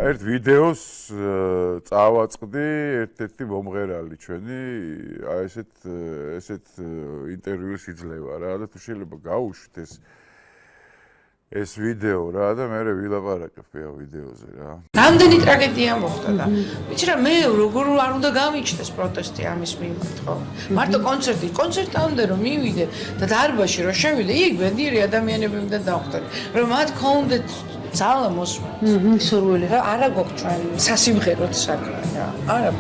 ერთ ვიდეოს წავაწყდი ერთ-ერთი მომღერალი ჩვენი აი ესეთ ინტერვიუს იძლევა რა და თუ შეიძლება გაუშვით ეს ვიდეო რა და მე ვილაპარაკებ ამ ვიდეოზე რა. რამდენი ტრაგედია მოხდა და ვიცი რა მე როგორ არ უნდა გამიჩნდეს პროტესტი ამის მიმართ ხო? მარტო კონცერტამდე რომ მივიდე და დარბაზში რომ შევიდე იქ ბედნიერი ადამიანები უნდა დავხვდნენ რომ მათ კონდეთ ძალა მოსვლა. სურვილი. არა გვაქვს ჩვენ სასიმღეროდ საქმე რა. არა.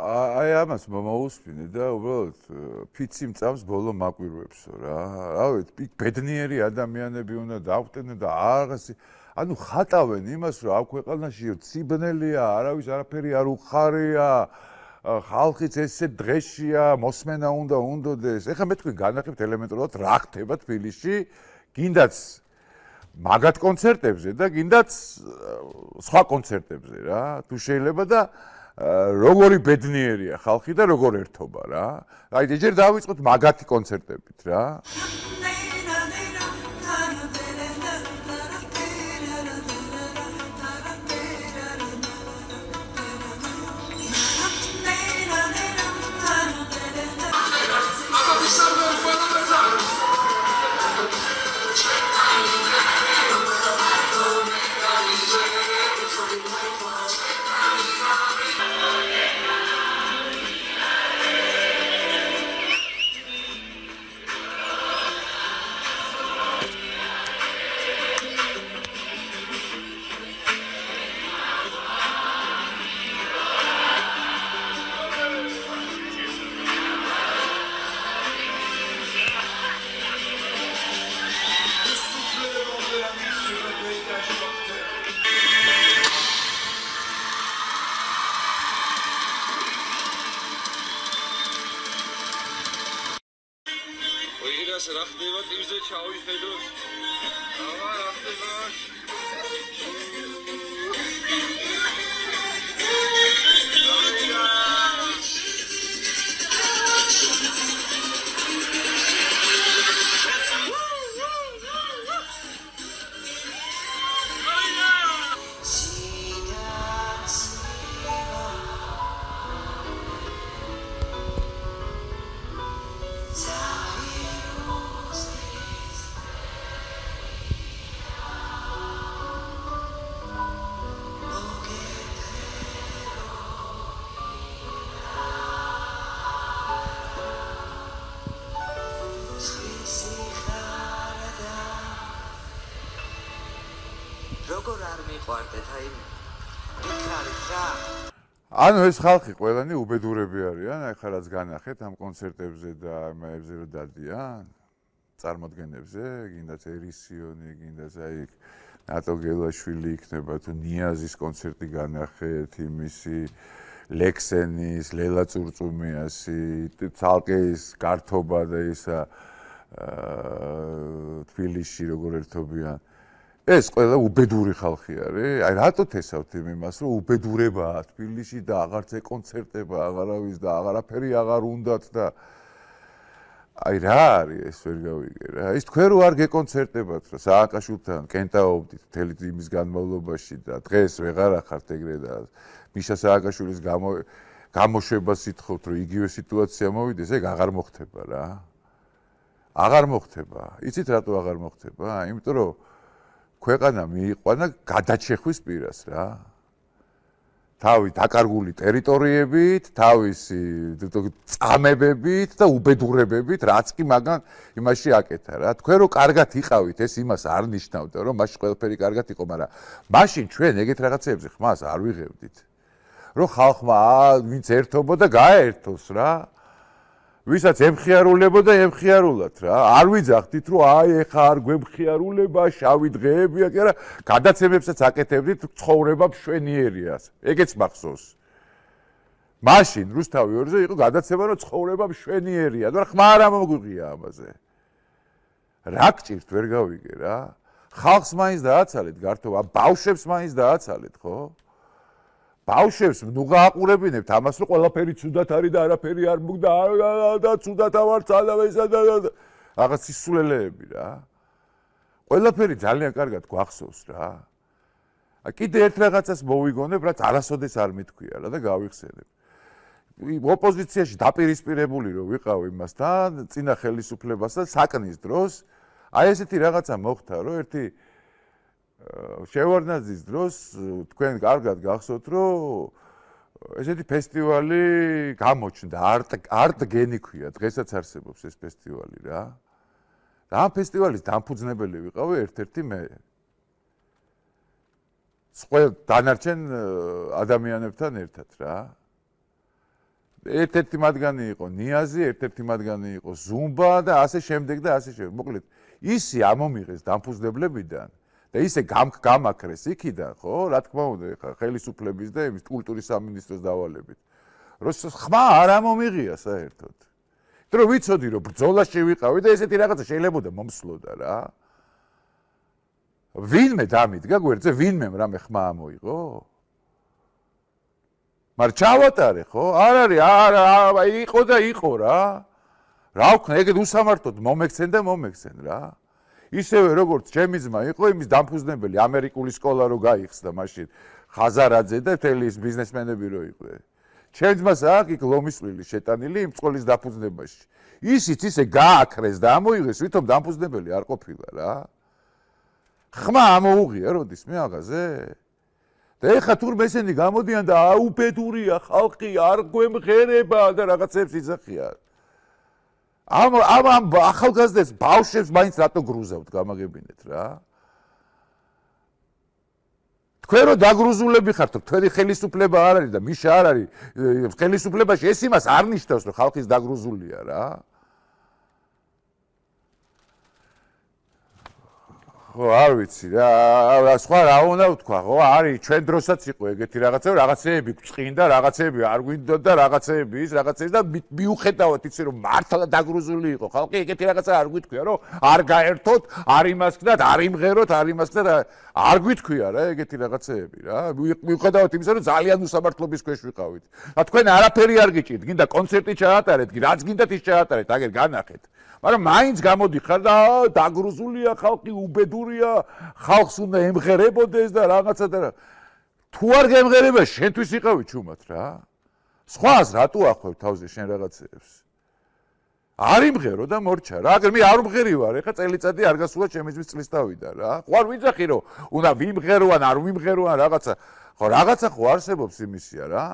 აი ამას მომაუსმინე და უბრალოდ ფიცი მწავს ბოლო მაკვირვებსო რა. რავით, ბედნიერი ადამიანები უნდა დავხვდნენ და აღასი ანუ ხატავენ იმას რომ აქ ქვეყანაში ციბნელია, არავის არაფერი არ უხარია. ხალხიც ესე დღეშია, მოსმენა უნდადეს. ეხლა მე თქვენ განახებთ ელემენტარულად რა ხდება თბილისში, გინდაც მაგათ კონცერტებზე და გინდაც სხვა კონცერტებზე რა. თუ შეიძლება და როგორი ბედნიერია ხალხი და როგორ ერთობა რა. აი ჯერ დავიწყოთ მაგათი კონცერტებით რა. რა ხდება ტივზე ჩავიხედოთ. აბა რა ხდება? როგორ არ მიყვარდეთ აი გითხარით რა ანუ ეს ხალხი ყველანი უბედურები არიან აი ხა რაც განახეთ ამ კონცერტებზე და ამებზე რომ დადიან წარმოდგენებზე გინდაც ერისიონი გინდაც აი ნატო გელაშვილი იქნება თუ ნიაზის კონცერტი განახეთ იმისი ლექსენის ლელა წურწუმიასი ცალკე ის გართობა და ისა თბილისში როგორ ერთობიან ეს ყველა უბედური ხალხი არის. აი რატო თესავთ იმას, რომ უბედურებაა თბილისში და აღარც ეკონცერტება, აღარავის და აღარაფერი აღარ უნდათ და აი რა არის ეს ვერ გავიგე რა. ის თქვენ რო არ გეკონცერტებათ რა სააკაშვილთან კენტაობდით მთელი იმის განმავლობაში და დღეს ვეღარ ახართ ეგრე და მიშა სააკაშვილის გამოშვებას ითხოვთ რომ იგივე სიტუაცია მოვიდეს, ეგ აღარ მოხდება რა. აღარ მოხდება. იცით რატო აღარ მოხდება? იმიტომ რომ ქვეყანა მიიყვანა გადაჩეხვის პირას რა. თავი დაკარგული ტერიტორიებით, თავისი წამებებით და უბედურებებით, რაც კი მაგან იმაში აკეთა რა. თქვენ რო კარგად იყავით, ეს იმას არ ნიშნავდა, რომ მაშინ ყველაფერი კარგად იყო, მაგრამ მაშინ ჩვენ ეგეთ რაღაცეებზე ხმას არ ვიღებდით. რომ ხალხმა ვინც ერთობოდა, გაერთოს რა. ვისაც ემხიარულებოდა ემხიარულათ რა. არ ვიძახდით რომ აი ეხა არ გვემხიარულება, შავი დღეებია, კი არა, გადაცემებსაც აკეთებდით ცხოვრება მშვენიერიას. ეგეც მახსოვს. მაშინ რუსთავი 2-ზე იყო გადაცემა რომ ცხოვრება მშვენიერია, მაგრამ ხმა არ მოგვიღია ამაზე. რა გჭირთ ვერ გავიგე რა. ხალხს მაინც დააცალეთ გართობა, ბავშვებს მაინც დააცალეთ, ხო? ბავშვებს ნუ გააყურებინებთ ამას რომ ყველაფერი ცუდად არის და არაფერი არ მოგდა და ცუდად ავარცალა ესა და რაღაც სისულელეები რა. ყველაფერი ძალიან კარგად გვახსოვს რა. კიდე ერთ რაღაცას მოვიგონებ, რაც არასოდეს არ მithქვია რა და გავიხსენებ. ოპოზიციაში დაპირისპირებული რო ვიყავ იმასთან, წინა ხელისუფლებასთან საკნის დროს, აი ესეთი რაღაცა მოხდა, რომ ერთი შევარდნაძის დროს თქვენ კარგად გახსოვთ, რომ ესეთი ფესტივალი გამოჩნდა, არტ გენი ქვია, დღესაც არსებობს ეს ფესტივალი რა. და ამ ფესტივალის დამფუძნებელი ვიყავი ერთ-ერთი მე. სხვა დანარჩენ ადამიანებთან ერთად რა. ერთ-ერთი მათგანი იყო ნიაზი, ერთ-ერთი მათგანი იყო ზუმბა და ასე შემდეგ და ასე შემდეგ. მოკლედ, ისი ამომიღეს დამფუძნებლებიდან და ისე გამაქრეს იქიდან, ხო? რა თქმა უნდა, ხა ხელისუფლების და იმის კულტურის სამინისტროს დავალებით. რომ ხმა არ ამომიღია საერთოდ. იმიტომ რომ ვიცოდი, რომ ბრძოლაში ვიყავი და ესეთი რაღაცა შეიძლება მომსვლოდა რა. ვინმე დამიდგა გვერდზე, ვინმე რამე ხმა ამოიღო? მაგრამ ჩავატარე ხო? არ არის, არა, იყო და იყო რა. რა ვქნა, ეგეთ უსამართლოდ მომექცენ და მომექცენ რა. ისევე როგორც ჩემი ძმა იყო იმის დამფუძნებელი ამერიკული სკოლა რო გაიხსნა მაშინ ხაზარაძე და მთელი ის ბიზნესმენები რო იყვნენ. ჩემი ძმას აქ იქ ლომისვლილი შეტანილი იმ სკოლის დაფუძნებაში. ისიც ისე გააქრეს და ამოიღეს, ვითომ დამფუძნებელი არ ყოფილა რა. ხმა ამოუღია როდის მე აღაზე? და ეხა თურმე ესენი გამოდიან და აუბედურია ხალხი არ გვემღერება და რაღაცებს იძახიან. ამ ახალგაზრდებს ბავშვებს მაინც რატო გრუზავთ გამაგებინეთ რა. თქვენ რო დაგრუზულები ხართ, თქვენი ხელისუფლება არ არის და მიშა არ არის ხელისუფლებაში, ეს იმას არ ნიშნავს, რომ ხალხის დაგრუზულია რა. ხო, არ ვიცი რა, სხვა რა უნდა ვთქვა, ხო, არის ჩვენ დროსაც იყო ეგეთი რაღაცა, რაღაცეები გვწყინდა, რაღაცეები არ გვინდოდა და რაღაცეები ის, რაღაცეები და მიუხედავად იცი რომ მართლა დაგრუზული იყო ხალხი, ეგეთი რაღაცა არ გვითქვია, რომ არ გაერთოთ, არ იმას გქნათ, არ იმღეროთ, არ იმას გქნათ, არ გვითქვია რა ეგეთი რაღაცეები რა. მიუხედავად იმისა, რომ ძალიან უსამართლობის ქვეშ ვიყავით. და თქვენ არაფერი არ გიჭირთ, გინდა კონცერტი ჩაატარეთ, რაც გინდათ ის ჩაატარეთ, აგერ განახეთ. მაგრამ მაინც გამოდიხარ და დაგრუზულია ხალხი, უბედურია, ხალხს უნდა ემღერებოდეს და რაღაცა და თუ არ გემღერება, შენთვის იყავი ჩუმად რა. სხვას რატო ახვევ თავზე შენ რაღაცეებს? არ იმღერო და მორჩა რა. აგერ მე არ ვმღერი ვარ, ეხა წელიწადი არ გასულა ჩემი ძმის წლის თავიდან რა. ხო არ ვიძახი რომ უნდა ვიმღერო ან არ ვიმღერო ან რაღაცა. ხო რაღაცა ხო არსებობს იმისია რა.